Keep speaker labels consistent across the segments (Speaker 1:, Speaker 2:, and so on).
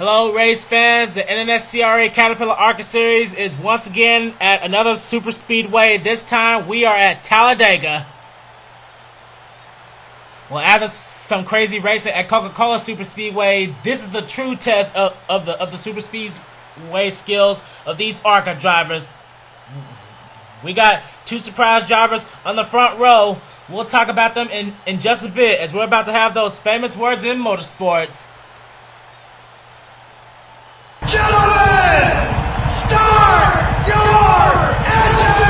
Speaker 1: Hello race fans, the NNSCRA Caterpillar ARCA series is once again at another super speedway. This time we are at Talladega. Well, after some crazy racing at Coca-Cola Super Speedway, this is the true test of the super speedway skills of these ARCA drivers. We got two surprise drivers on the front row. We'll talk about them in just a bit, as we're about to have those famous words in motorsports.
Speaker 2: Gentlemen, start your engines!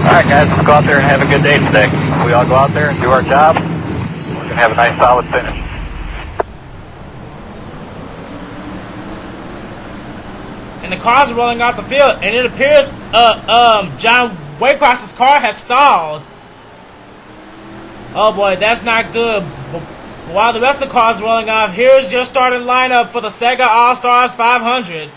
Speaker 3: Alright guys, let's go out there and have a good day today. We all go out there and do our job. We're going to have a nice solid finish.
Speaker 1: And the cars are rolling off the field, and it appears John Waycross's car has stalled. Oh boy, that's not good. While the rest of the cars are rolling off, here's your starting lineup for the SEGA All-Stars 500.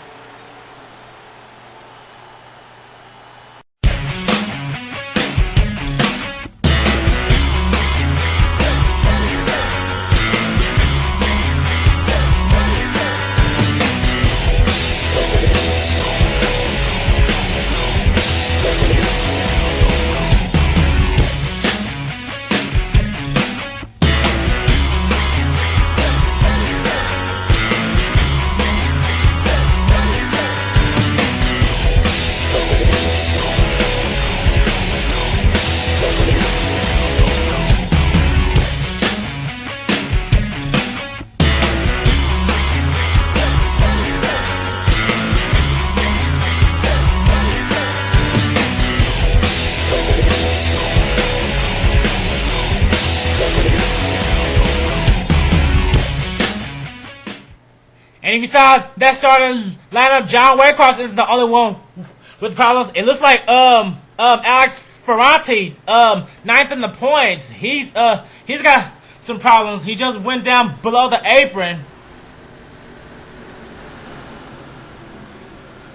Speaker 1: And if you saw that starting lineup, John Waycross isn't the only one with problems. It looks like Alex Ferranti, ninth in the points. He's got some problems. He just went down below the apron.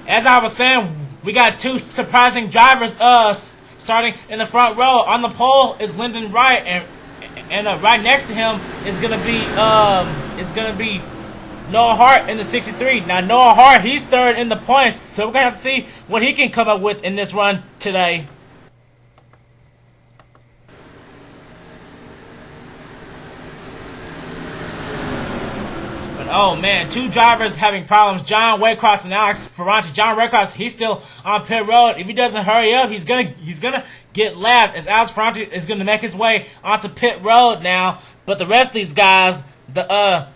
Speaker 1: As I was saying, we got two surprising drivers starting in the front row. On the pole is Lyndon Wright, and right next to him is gonna be Noah Hart in the 63. Now Noah Hart, he's third in the points, so we're gonna have to see what he can come up with in this run today. But oh man, two drivers having problems. John Waycross and Alex Ferranti. John Waycross, he's still on pit road. If he doesn't hurry up, he's gonna get lapped, as Alex Ferranti is gonna make his way onto pit road now. But the rest of these guys, the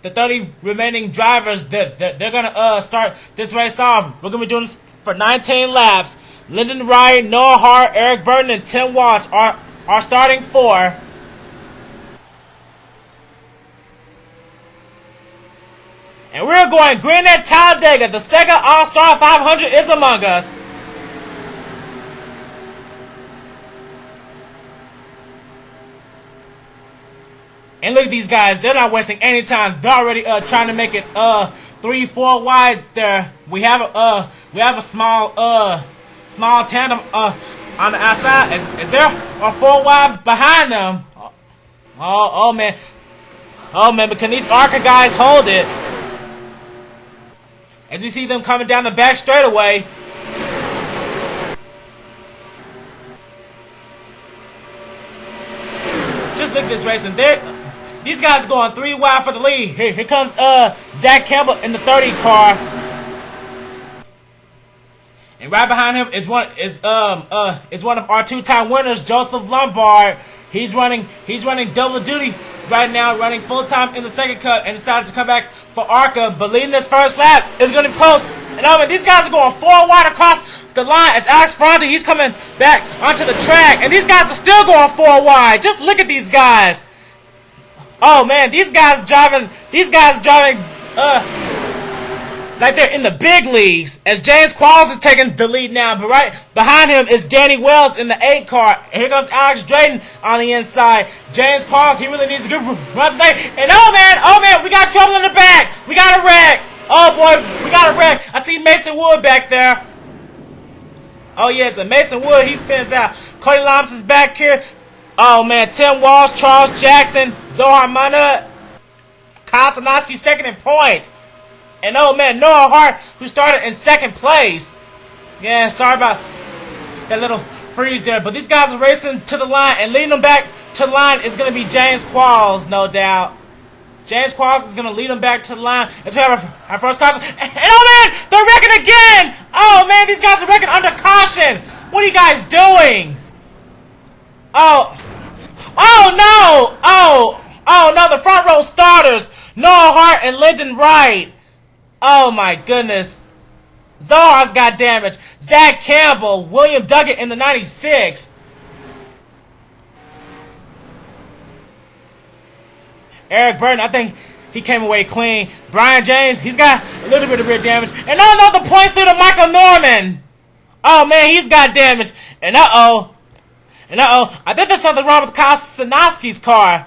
Speaker 1: 30 remaining drivers, they're gonna start this race off. We're gonna be doing this for 19 laps. Lyndon Wright, Noah Hart, Eric Burton, and Tim Walsh are starting four. And we're going green at Talladega. The SEGA All-Star 500 is among us. And look at these guys, they're not wasting any time. They're already trying to make it 3-4 wide there. We have a small tandem on the outside. Is there a 4 wide behind them? Oh man. Oh man, but can these ARCA guys hold it? As we see them coming down the back straightaway. Just look at this racing. These guys going 3 wide for the lead. Here comes Zach Campbell in the 30 car, and right behind him is one of our 2-time winners, Joseph Lombard. He's running double duty right now, running full time in the second cut, and decided to come back for ARCA. But leading this first lap is going to be close. And oh man, these guys are going 4 wide across the line as Alex Ferranti, he's coming back onto the track, and these guys are still going 4 wide. Just look at these guys. Oh man, these guys driving like they're in the big leagues, as James Qualls is taking the lead now. But right behind him is Danny Wells in the 8 car. And here comes Alex Drayton on the inside. James Qualls, he really needs a good run today. And oh man, we got trouble in the back. We got a wreck. Oh boy, we got a wreck. I see Mason Wood back there. Oh yes, and Mason Wood, he spins out. Cody Lombs is back here. Oh man, Tim Walsh, Charles Jackson, Zohar Mana, Kosanowski second in points. And oh man, Noah Hart, who started in second place. Yeah, sorry about that little freeze there. But these guys are racing to the line, and leading them back to the line is going to be James Qualls, no doubt. James Qualls is going to lead them back to the line as we have our first caution. And oh man, they're wrecking again! Oh man, these guys are wrecking under caution! What are you guys doing? Oh no! Oh no, the front row starters, Noah Hart and Lyndon Wright. Oh my goodness. Zohar's got damage. Zach Campbell, William Duggett in the 96. Eric Burton, I think he came away clean. Brian James, he's got a little bit of rear damage. And oh no, the points leader Michael Norman. Oh man, he's got damage. And uh-oh, I think there's something wrong with Kosanowski's car.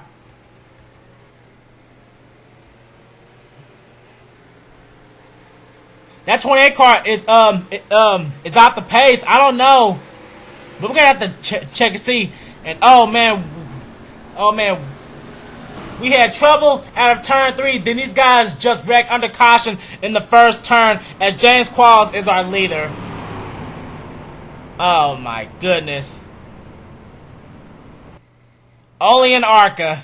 Speaker 1: That 28 car is off the pace. I don't know, but we're gonna have to check and see. And oh man, we had trouble out of turn 3. Then these guys just wrecked under caution in the first turn as James Qualls is our leader. Oh my goodness. Only in ARCA.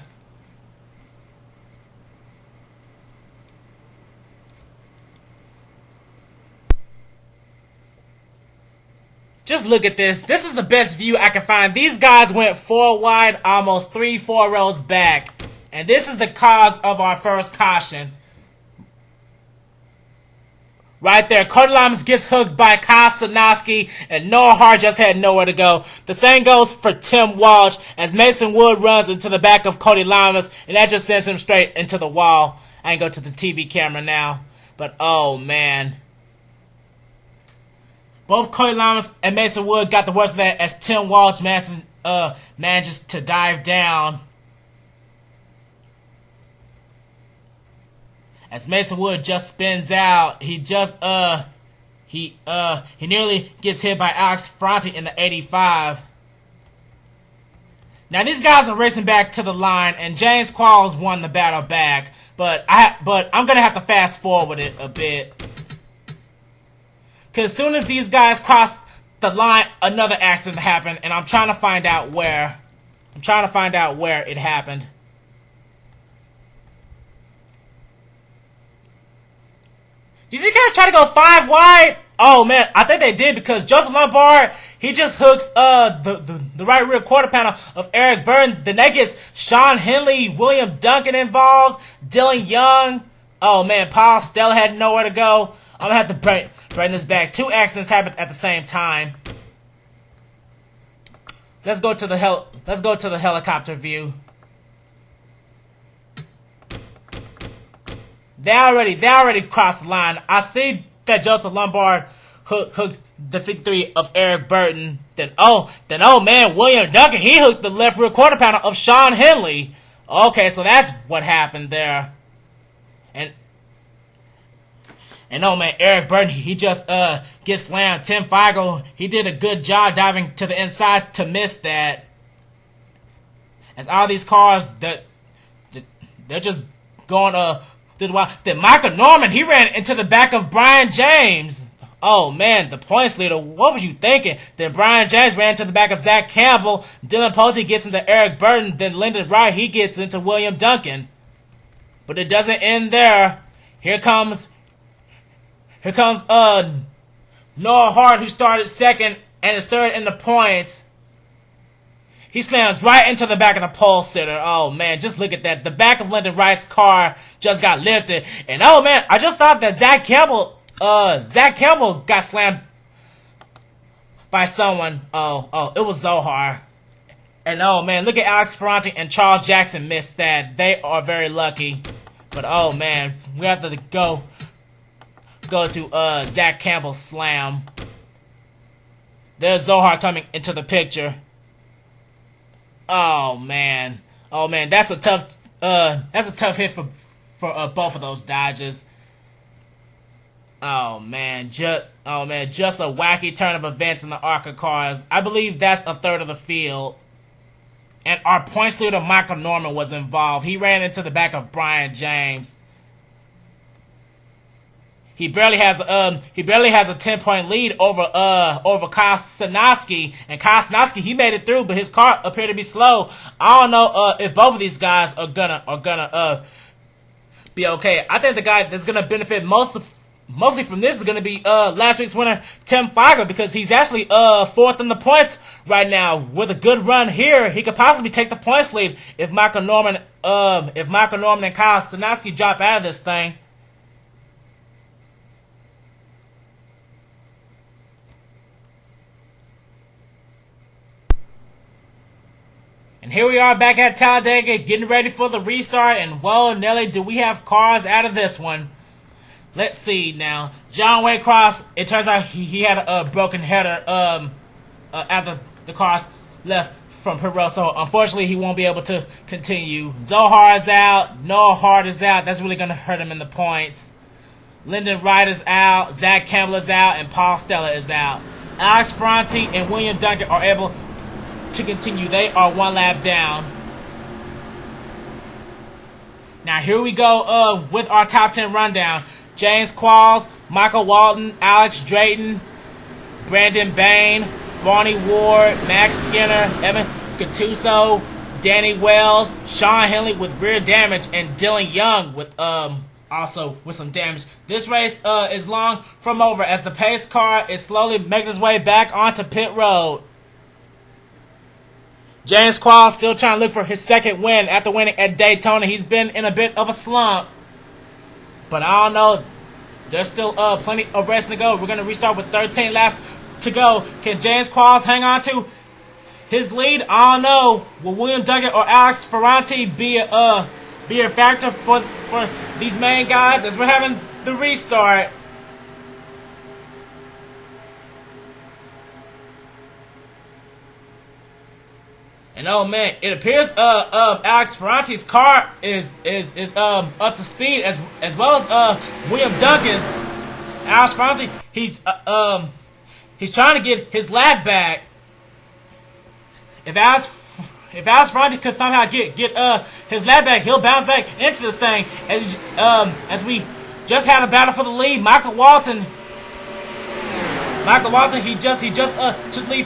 Speaker 1: Just look at this. This is the best view I can find. These guys went 4 wide, almost 3-4 rows back. And this is the cause of our first caution. Right there. Cody Lamas gets hooked by Kosanowski, and Noah Hart just had nowhere to go. The same goes for Tim Walsh as Mason Wood runs into the back of Cody Lamas, and that just sends him straight into the wall. I can go to the TV camera now. But oh man. Both Cody Lamas and Mason Wood got the worst of that as Tim Walsh manages to dive down. As Mason Wood just spins out, he nearly gets hit by Alex Ferranti in the 85. Now these guys are racing back to the line, and James Qualls won the battle back. But I'm gonna have to fast forward it a bit. Because as soon as these guys cross the line, another accident happened, and I'm trying to find out where. It happened. Did you guys try to go 5 wide? Oh man, I think they did, because Joseph Lombard, he just hooks the right rear quarter panel of Eric Burton. Then that gets Sean Henley, William Duncan involved, Dylan Young. Oh man, Paul Stella had nowhere to go. I'm gonna have to bring this back. 2 accidents happened at the same time. Let's go to the helicopter view. They already crossed the line. I see that Joseph Lombard hooked the 53 of Eric Burton. Then man, William Duncan, he hooked the left rear quarter panel of Sean Henley. Okay, so that's what happened there. And oh man, Eric Burton, he just gets slammed. Tim Feigl, he did a good job diving to the inside to miss that. As all these cars, they're just going through the wild. Then Michael Norman, he ran into the back of Brian James. Oh man, the points leader, what was you thinking? Then Brian James ran into the back of Zach Campbell. Dylan Pote gets into Eric Burton. Then Lyndon Wright, he gets into William Duncan. But it doesn't end there. Here comes Noah Hart, who started second and is third in the points. He slams right into the back of the pole sitter. Oh man, just look at that. The back of Lyndon Wright's car just got lifted. And oh man, I just thought that Zach Campbell got slammed by someone. Oh, it was Zohar. And oh man, look at Alex Ferranti and Charles Jackson missed that. They are very lucky. But oh man, we have to go to Zach Campbell's slam. There's Zohar coming into the picture. Oh man, that's a tough hit for both of those dodges. Oh man, just a wacky turn of events in the ARCA cars. I believe that's a third of the field. and our points leader Michael Norman was involved. He ran into the back of Brian James. He barely has a 10-point lead over Kosanoski, and Kosanoski, he made it through, but his car appeared to be slow. I don't know if both of these guys are gonna be okay. I think the guy that's gonna benefit mostly from this is gonna be last week's winner Tim Feigl, because he's actually fourth in the points right now. With a good run here, he could possibly take the points lead if Michael Norman and Kosanoski drop out of this thing. And here we are back at Talladega, getting ready for the restart. And whoa, Nelly, do we have cars out of this one? Let's see now. John Waycross, it turns out he had a broken header after the cars left from pit road. So unfortunately, he won't be able to continue. Zohar is out. Noah Hart is out. That's really going to hurt him in the points. Lyndon Wright is out. Zach Campbell is out. And Paul Stella is out. Alex Ferranti and William Duncan are able to continue. They are one lap down. Now here we go with our top 10 rundown. James Qualls, Michael Walton, Alex Drayton, Brandon Bain, Barney Ward, Max Skinner, Evan Gattuso, Danny Wells, Sean Henley with rear damage, and Dylan Young with also with some damage. This race is long from over as the pace car is slowly making its way back onto pit road. James Qualls still trying to look for his second win after winning at Daytona. He's been in a bit of a slump. But I don't know. There's still plenty of race to go. We're going to restart with 13 laps to go. Can James Qualls hang on to his lead? I don't know. Will William Duncan or Alex Ferranti be a factor for these main guys as we're having the restart? And oh man, it appears Alex Ferranti's car is up to speed as well as William Duncan's. Alex Ferranti, he's trying to get his lap back. If Alex Ferranti could somehow get his lap back, he'll bounce back into this thing. As we just had a battle for the lead, Michael Walton, he just took the lead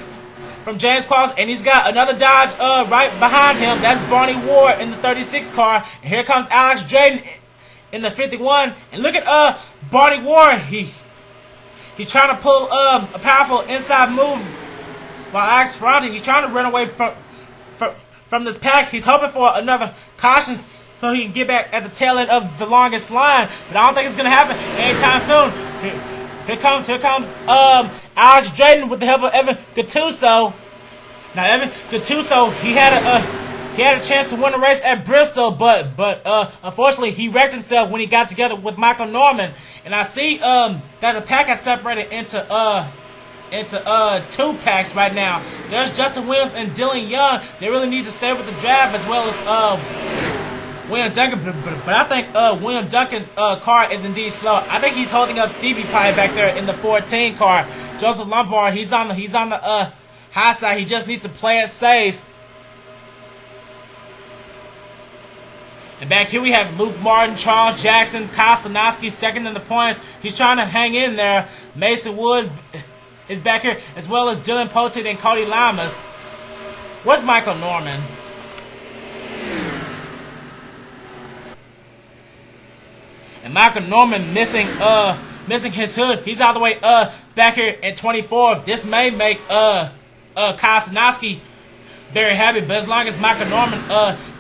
Speaker 1: from James Qualls, and he's got another Dodge right behind him. That's Barney Ward in the 36 car. And here comes Alex Drayton in the 51. And look at Barney Ward. He's trying to pull a powerful inside move, while Alex Ferranti, he's trying to run away from this pack. He's hoping for another caution so he can get back at the tail end of the longest line. But I don't think it's gonna happen anytime soon. Here comes Alex Drayton with the help of Evan Gattuso. Now Evan Gattuso, he had a chance to win the race at Bristol, but unfortunately he wrecked himself when he got together with Michael Norman. And I see that the pack has separated into two packs right now. There's Justin Williams and Dylan Young. They really need to stay with the draft, as well as William Duncan, but I think William Duncan's car is indeed slow. I think he's holding up Stevie Pye back there in the 14 car. Joseph Lombard, he's on the high side. He just needs to play it safe. And back here we have Luke Martin, Charles Jackson, Kosanoski second in the points. He's trying to hang in there. Mason Woods is back here, as well as Dylan Potet and Cody Lamas. Where's Michael Norman? And Michael Norman missing his hood. He's all the way back here in 24th. This may make Kosanoski very happy, but as long as Michael Norman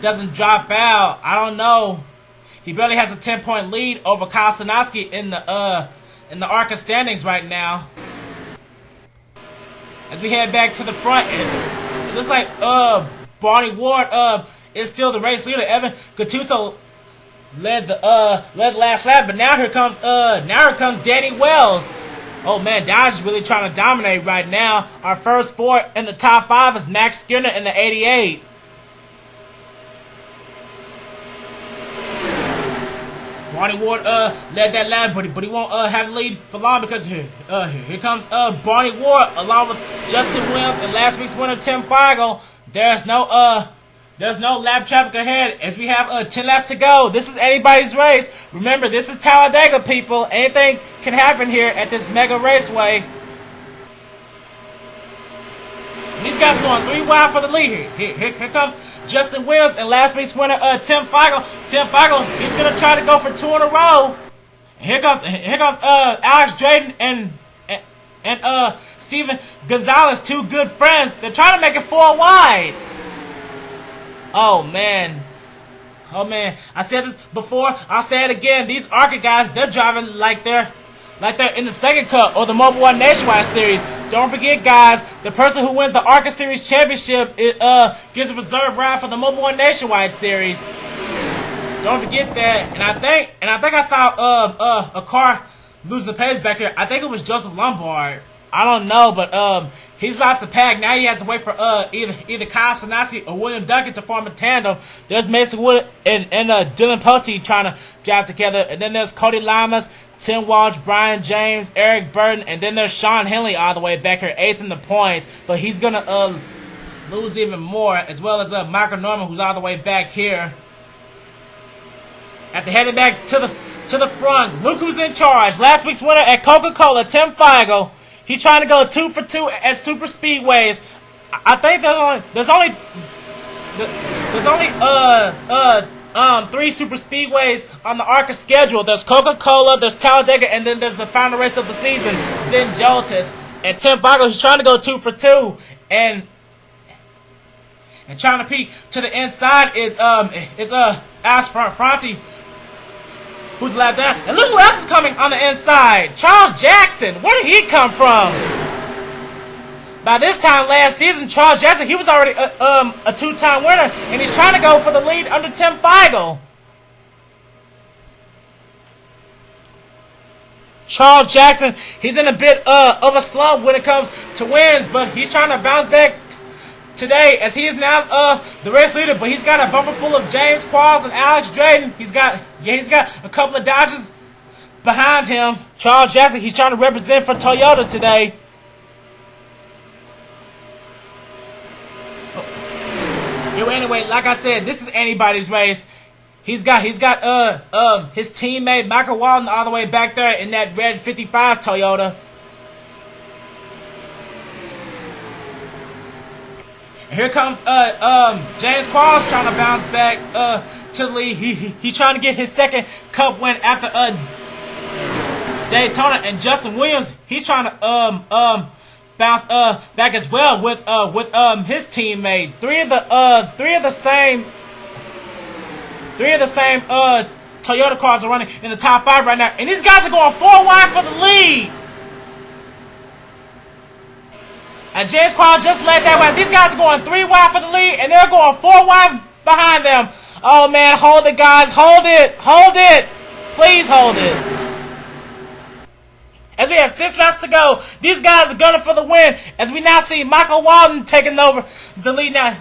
Speaker 1: doesn't drop out, I don't know. He barely has a 10-point lead over Kosanoski in the ARCA standings right now. As we head back to the front, it looks like Barney Ward is still the race leader. Evan Gattuso led the last lap, but now here comes Danny Wells. Oh man, Dodge is really trying to dominate right now. Our first four in the top 5 is Max Skinner in the 88. Barney Ward led that lap, but he won't have the lead for long, because here comes Barney Ward along with Justin Williams and last week's winner Tim Feigl. There's no There's no lap traffic ahead as we have 10 laps to go. This is anybody's race. Remember, this is Talladega, people. Anything can happen here at this mega raceway. And these guys are going 3 wide for the lead. Here comes Justin Williams and last week's winner, Tim Feigl. Tim Feigl, he's going to try to go for 2 in a row. And here comes Alex Drayton and Steven Gonzalez, 2 good friends. They're trying to make it 4 wide. Oh man, I said this before, I'll say it again. These ARCA guys, they're driving like they're in the second cup or the Mobile One Nationwide Series. Don't forget, guys, the person who wins the ARCA Series championship gets a reserve ride for the Mobile One Nationwide Series. Don't forget that. And I think I saw a car losing the pace back here. I think it was Joseph Lombard. I don't know, but he's lost the pack. Now he has to wait for either Kyle Sanowski or William Duncan to form a tandem. There's Mason Wood and Dylan Pote trying to drive together. And then there's Cody Lamas, Tim Walsh, Brian James, Eric Burton, and then there's Sean Henley all the way back here, 8th in the points. But he's going to lose even more, as well as Michael Norman, who's all the way back here. After heading back to the front, look who's in charge. Last week's winner at Coca-Cola, Tim Feigl. He's trying to go 2 for 2 at SuperSpeedways. I think there's only 3 SuperSpeedways on the ARCA schedule. There's Coca-Cola, there's Talladega, and then there's the final race of the season, Zen Joltis. And Tim Feigl, he's trying to go 2 for 2, and trying to peek to the inside is Alex Franti, who's lap down. And look who else is coming on the inside. Charles Jackson. Where did he come from? By this time last season, Charles Jackson, he was already a 2-time winner. And he's trying to go for the lead under Tim Feigl. Charles Jackson, he's in a bit of a slump when it comes to wins. But he's trying to bounce back today, as he is now the race leader, but he's got a bumper full of James Qualls and Alex Drayton. He's got a couple of Dodgers behind him. Charles Jackson, he's trying to represent for Toyota today. Anyway, like I said, this is anybody's race. He's got his teammate Michael Walton all the way back there in that red 55 Toyota. Here comes James Qualls trying to bounce back to the lead. He's trying to get his second Cup win after Daytona, and Justin Williams, he's trying to bounce back as well with his teammate. Three of the same Toyota cars are running in the top 5 right now, and these guys are going 4 wide for the lead. And James Qualls just led that way. These guys are going 3 wide for the lead, and they're going 4 wide behind them. Oh, man, hold it, guys. Hold it. Hold it. Please hold it. As we have 6 laps to go, these guys are gunning for the win. As we now see Michael Walton taking over the lead now.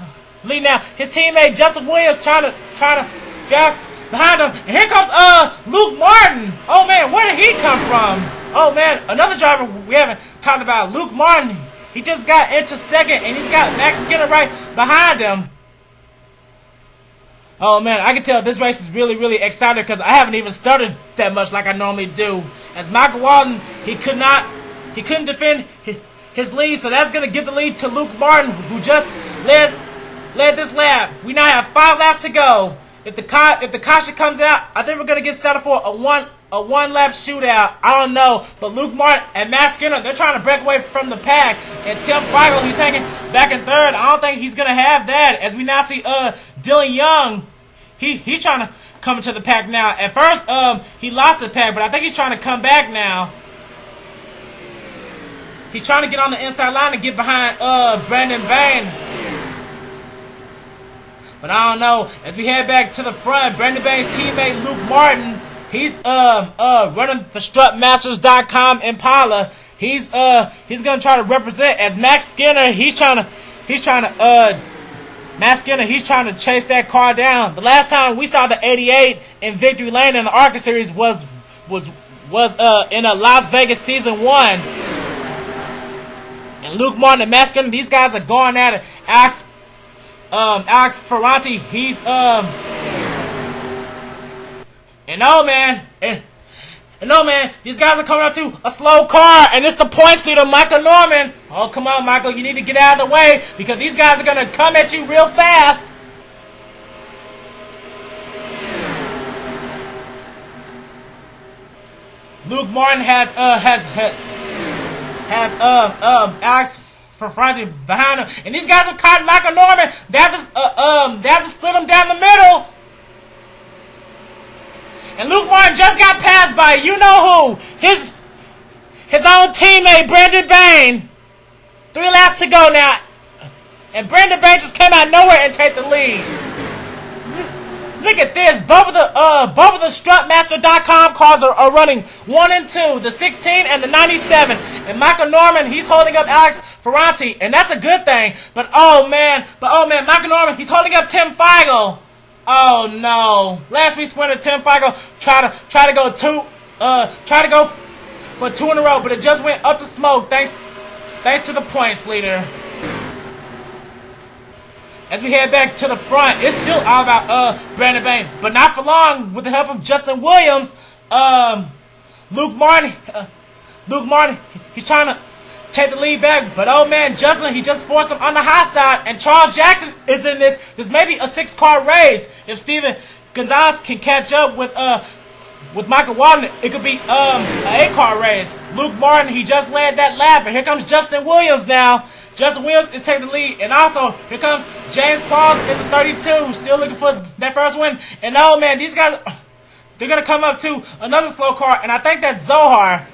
Speaker 1: His teammate Justin Williams trying to drive behind him. And here comes Luke Martin. Oh, man, where did he come from? Oh, man, another driver we haven't talked about, Luke Martin. He just got into second, and he's got Max Skinner right behind him. Oh, man, I can tell this race is really, really exciting because I haven't even started that much like I normally do. As Michael Walton, he couldn't defend his lead, so that's going to give the lead to Luke Martin, who just led this lap. We now have 5 laps to go. If the caution comes out, I think we're going to get started for a one-lap shootout. I don't know. But Luke Martin and Matt Skinner, they're trying to break away from the pack. And Tim Feigl, he's hanging back in 3rd. I don't think he's going to have that. As we now see Dylan Young, he's trying to come into the pack now. At first, he lost the pack, but I think he's trying to come back now. He's trying to get on the inside line and get behind Brandon Bain. But I don't know. As we head back to the front, Brandon Bain's teammate Luke Martin, he's running the strutmasters.com Impala. He's gonna try to represent. As Max Skinner, he's trying to chase that car down. The last time we saw the 88 in victory lane in the ARCA series was in a Las Vegas season 1. And Luke Martin and Max Skinner, these guys are going at it. Alex Ferranti, he's and no man, these guys are coming up to a slow car, and it's the points leader, Michael Norman. Oh, come on, Michael, you need to get out of the way because these guys are gonna come at you real fast. Luke Martin has Alex Ferranti behind him, and these guys have caught Michael Norman. They have to split him down the middle. And Luke Martin just got passed by you know who, his own teammate Brandon Bain. 3 laps to go now, and Brandon Bain just came out of nowhere and take the lead. Look at this. Both of the Strutmaster.com cars are running 1 and 2, the 16 and the 97. And Michael Norman, he's holding up Alex Ferranti, and that's a good thing. But oh man, Michael Norman, he's holding up Tim Feigl. Oh no! Last week's winner Tim Feigl tried to go for 2 in a row, but it just went up to smoke. Thanks to the points leader. As we head back to the front, it's still all about Brandon Bain, but not for long. With the help of Justin Williams, Luke Martin, he's trying to take the lead back, but oh man, Justin, he just forced him on the high side, and Charles Jackson is in this. This may be a 6-car race. If Steven Gonzalez can catch up with Michael Walden, it could be an 8-car race. Luke Martin, he just led that lap, and here comes Justin Williams now. Justin Williams is taking the lead, and also here comes James Qualls in the 32, still looking for that first win. And oh man, these guys, they're gonna come up to another slow car, and I think that's Zohar.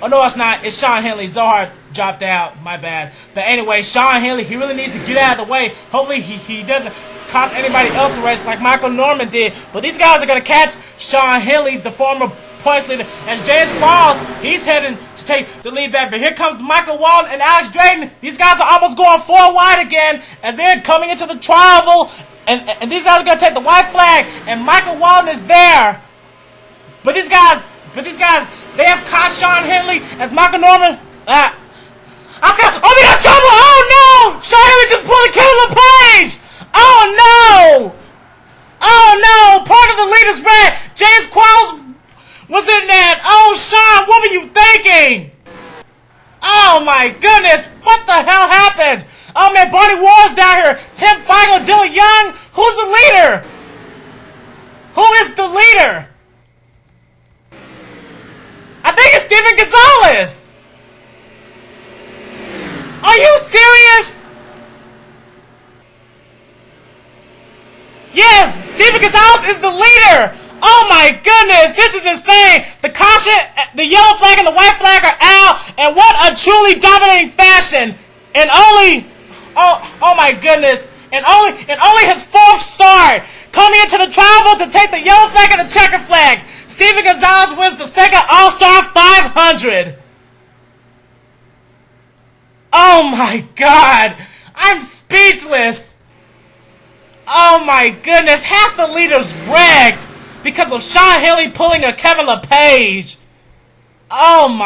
Speaker 1: Oh no, it's not. It's Sean Henley. Zohar dropped out. My bad. But anyway, Sean Henley, he really needs to get out of the way. Hopefully he doesn't cost anybody else a race like Michael Norman did. But these guys are gonna catch Sean Henley, the former points leader, as James Qualls, he's heading to take the lead back. But here comes Michael Walden and Alex Drayton. These guys are almost going 4 wide again as they're coming into the tri-oval, and these guys are going to take the white flag, and Michael Walden is there. But these guys, they have caught Sean Henley as Michael Norman. We got trouble! Oh no! Sean Henley just pulled a Kevin LePage! Oh no! Oh no! Part of the lead is red. James Qualls was in that. Oh, Sean, what were you thinking? Oh my goodness, what the hell happened? Oh man, Barney Ward's down here. Tim Feigl, Dylan Young. Who's the leader? Who is the leader? I think it's Steven Gonzalez. Are you serious? Yes, Steven Gonzalez is the leader. Oh my goodness, this is insane. The caution, the yellow flag and the white flag are out, and what a truly dominating fashion. And only, oh my goodness, and only his 4th start coming into the tri-oval to take the yellow flag and the checker flag. Steven Gonzalez wins the SEGA All-Star 500. Oh my God, I'm speechless. Oh my goodness, half the leaders wrecked because of Sean Henley pulling a Kevin LePage. I'm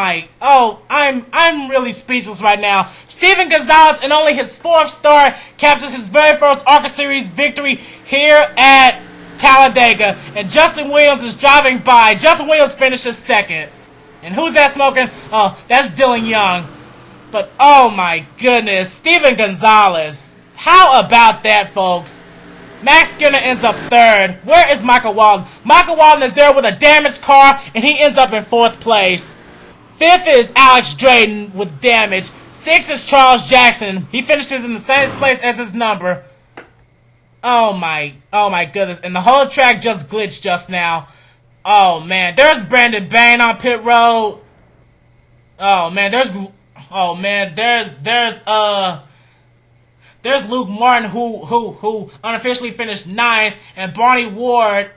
Speaker 1: really speechless right now. Steven Gonzalez, in only his 4th start, captures his very first ARCA Series victory here at Talladega. And Justin Williams is driving by. Justin Williams finishes 2nd. And who's that smoking? Oh, that's Dylan Young. But oh my goodness, Steven Gonzalez. How about that, folks? Max Skinner ends up 3rd. Where is Michael Walden? Michael Walden is there with a damaged car, and he ends up in 4th place. 5th is Alex Drayton with damage. 6th is Charles Jackson. He finishes in the same place as his number. Oh my goodness. And the whole track just glitched just now. Oh man, there's Brandon Bain on pit road. There's Luke Martin who unofficially finished 9th, and Barney Ward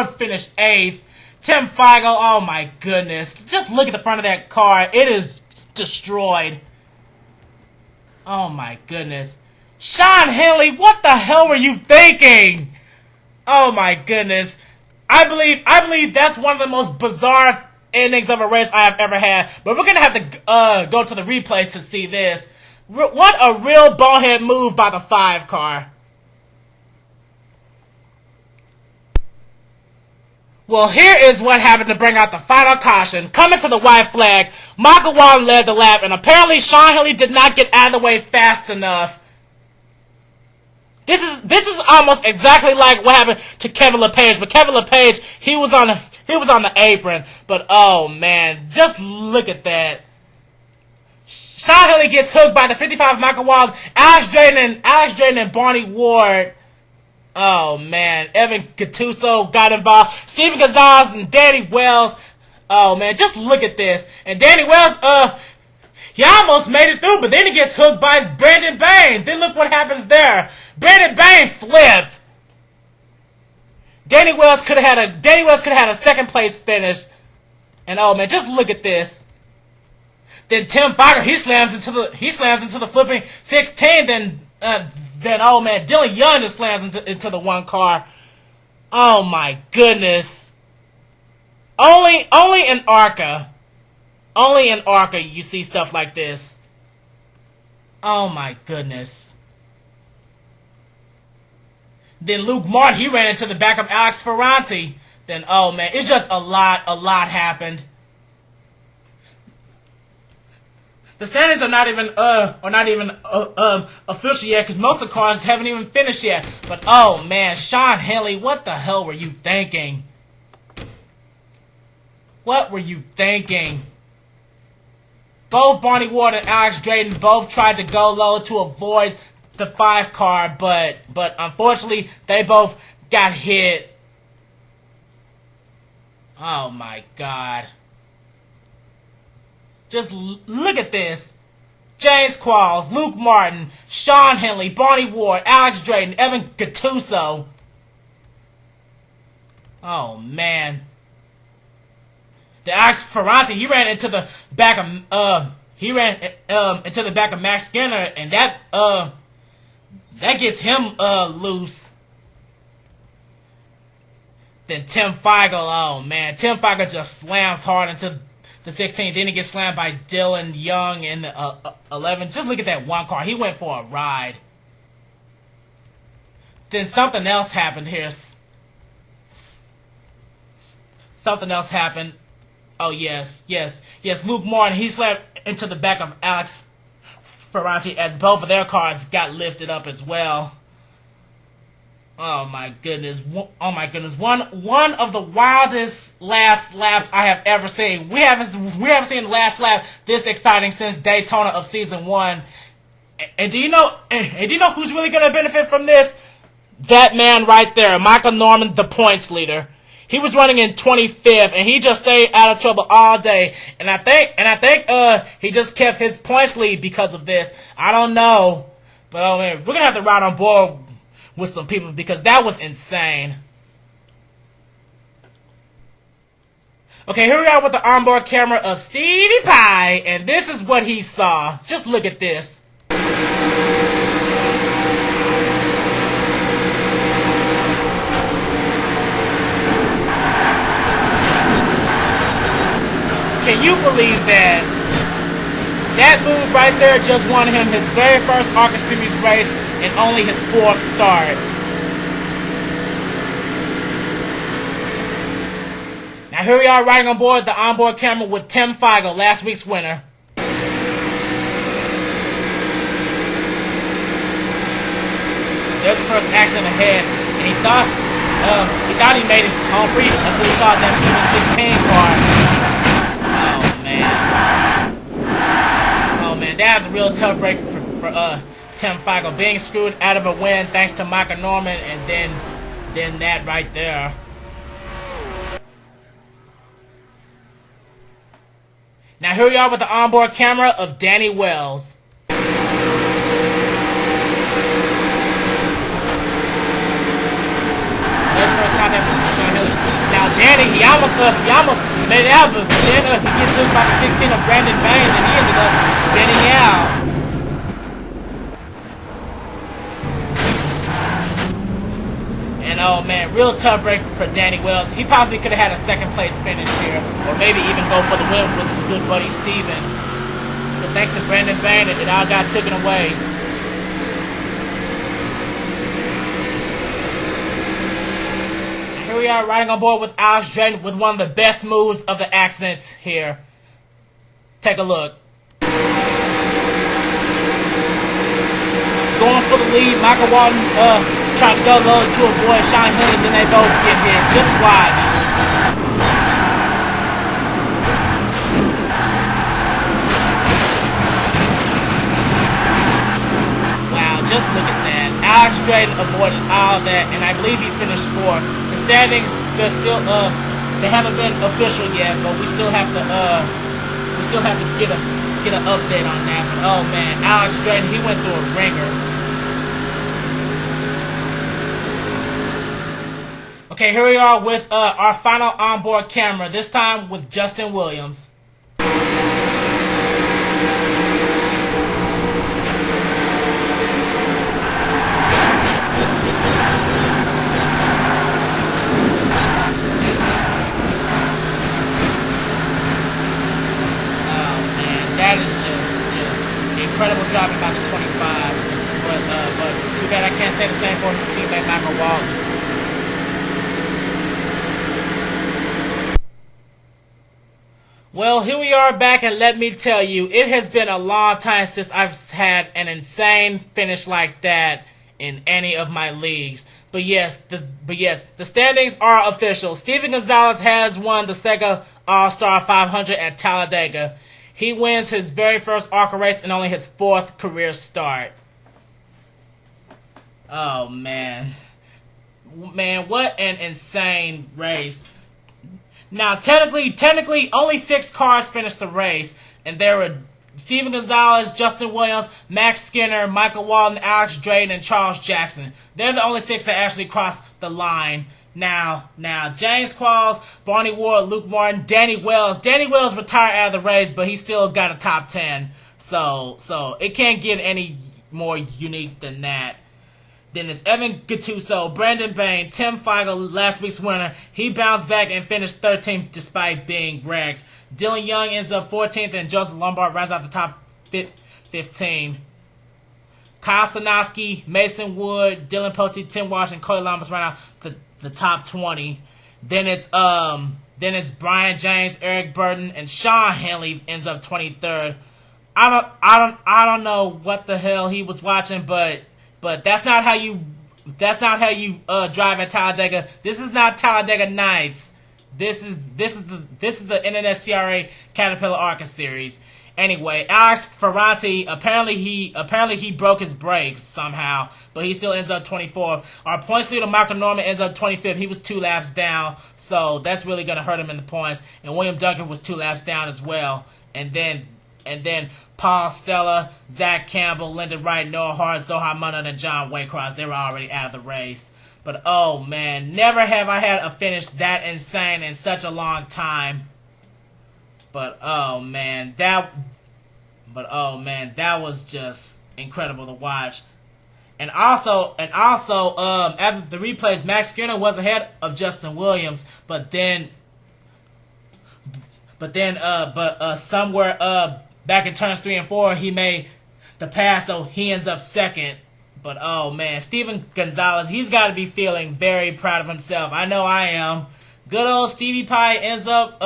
Speaker 1: finished 8th. Tim Feigl, oh my goodness. Just look at the front of that car. It is destroyed. Oh my goodness. Sean Henley, what the hell were you thinking? Oh my goodness. I believe that's one of the most bizarre endings of a race I have ever had. But we're gonna have to go to the replays to see this. What a real bonehead move by the 5 car. Well, here is what happened to bring out the final caution. Coming to the white flag, Michael Wallen led the lap, and apparently Sean Henley did not get out of the way fast enough. This is almost exactly like what happened to Kevin LePage, but Kevin LePage, he was on the apron, but oh man, just look at that. Sean Henley gets hooked by the 55 Michael Wallen, Alex Drayton and Barney Ward. Oh man, Evan Gattuso got involved. Steven Gonzalez and Danny Wells. Oh man, just look at this. And Danny Wells, he almost made it through, but then he gets hooked by Brandon Bain. Then look what happens there. Brandon Bain flipped. Danny Wells could have had a second place finish. And oh man, just look at this. Then Tim Foger, he slams into the flipping 16. Then oh man, Dylan Young just slams into the 1 car. Oh my goodness. Only in ARCA. Only in ARCA you see stuff like this. Oh my goodness. Then Luke Martin, he ran into the back of Alex Ferranti. Then oh man, it's just a lot happened. The standings are not even official yet, because most of the cars haven't even finished yet. But oh man, Sean Henley, what the hell were you thinking? What were you thinking? Both Barney Ward and Alex Drayton both tried to go low to avoid the 5 car, but unfortunately they both got hit. Oh my God. Just look at this. James Qualls, Luke Martin, Sean Henley, Barney Ward, Alex Drayton, Evan Gattuso. Oh man. The Alex Ferranti, he ran into the back of Max Skinner, and that gets him loose. Then Tim Feigl, oh man, Tim Feigl just slams hard into the 16. Then he gets slammed by Dylan Young in the 11. Just look at that 1 car. He went for a ride. Then something else happened here. Something else happened. Oh yes. Luke Martin, he slammed into the back of Alex Ferranti as both of their cars got lifted up as well. Oh my goodness. One of the wildest last laps I have ever seen. We haven't seen the last lap this exciting since Daytona of season 1. And do you know who's really going to benefit from this? That man right there, Michael Norman, the points leader. He was running in 25th, and he just stayed out of trouble all day. And I think he just kept his points lead because of this. I don't know, but oh man, we're gonna have to ride on board with some people because that was insane. Okay, here we are with the onboard camera of Stevie Pye, and this is what he saw. Just look at this. Can you believe that? That move right there just won him his very first ARCA Series race and only his 4th start. Now here we are riding on board the onboard camera with Tim Feigl, last week's winner. There's the first accident ahead, and he thought he made it home free until he saw that Cleveland 16 car. Oh man, that was a real tough break for Tim Feigl, being screwed out of a win thanks to Michael Norman, and then that right there. Now here we are with the onboard camera of Danny Wells. There's first contact with Sean Henley. Now Danny, he almost made it out, but then he gets hooked by the 16 of Brandon Bain, and he ended up spinning out. And oh man, real tough break for Danny Wells. He possibly could have had a second place finish here, or maybe even go for the win with his good buddy Steven. but thanks to Brandon Bain, it all got taken away. Here we are riding on board with Alex Drayton with one of the best moves of the accidents here. Take a look. Going for the lead, Michael Walton tried to go low to avoid Sean Henley, then they both get hit. Just watch. Wow, just look at that. Alex Drayton avoided all of that, and I believe he finished fourth. The standings, they're still they haven't been official yet, but we still have to get an update on that. But oh man, Alex Drayton, he went through a ringer. Okay, here we are with our final onboard camera, this time with Justin Williams. That is just incredible driving by the 25. But too bad I can't say the same for his teammate Michael Walton. Well, here we are back, and let me tell you, it has been a long time since I've had an insane finish like that in any of my leagues. But yes, the standings are official. Steven Gonzalez has won the SEGA All-Star 500 at Talladega. He wins his very first ARCA race and only his fourth career start. Oh, man. Man, what an insane race. Now, technically, only 6 cars finished the race, and there were Steven Gonzalez, Justin Williams, Max Skinner, Michael Walton, Alex Drayton, and Charles Jackson. They're the only 6 that actually crossed the line. Now, James Qualls, Barney Ward, Luke Martin, Danny Wells. Danny Wells retired out of the race, but he still got a top 10. So it can't get any more unique than that. Then it's Evan Gattuso, Brandon Bain, Tim Feigl, last week's winner. He bounced back and finished 13th despite being wrecked. Dylan Young ends up 14th, and Joseph Lombard rounds out the top 15. Kyle Sanowski, Mason Wood, Dylan Pote, Tim Walsh, and Cody Lombard round out the top 20. Then it's Brian James, Eric Burton, and Sean Henley ends up 23rd. I don't know what the hell he was watching, but that's not how you drive at Talladega. This is not Talladega Nights. This is the NNSCRA Caterpillar ARCA series. Anyway, Alex Ferranti, apparently he broke his brakes somehow, but he still ends up 24th. Our points leader Michael Norman ends up 25th. He was 2 laps down, so that's really gonna hurt him in the points. And William Duncan was 2 laps down as well. And then Paul Stella, Zach Campbell, Lyndon Wright, Noah Hart, Zohar Munna, and John Waycross, they were already out of the race. But oh man, never have I had a finish that insane in such a long time. But oh man, that was just incredible to watch. And also, after the replays, Max Skinner was ahead of Justin Williams, but somewhere back in turns 3 and 4, he made the pass, so he ends up second. But oh man, Steven Gonzalez, he's got to be feeling very proud of himself. I know I am. Good old Stevie Pie ends up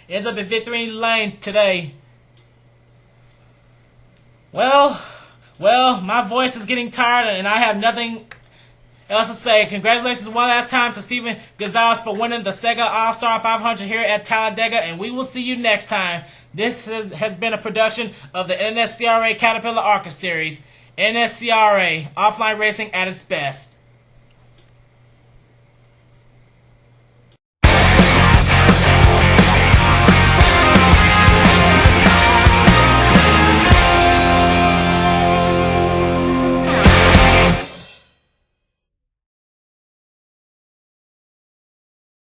Speaker 1: in victory lane today. Well, my voice is getting tired, and I have nothing else to say. Congratulations one last time to Steven Gonzalez for winning the SEGA All-Star 500 here at Talladega, and we will see you next time. This has been a production of the NNSCRA Caterpillar ARCA series. NNSCRA, offline racing at its best.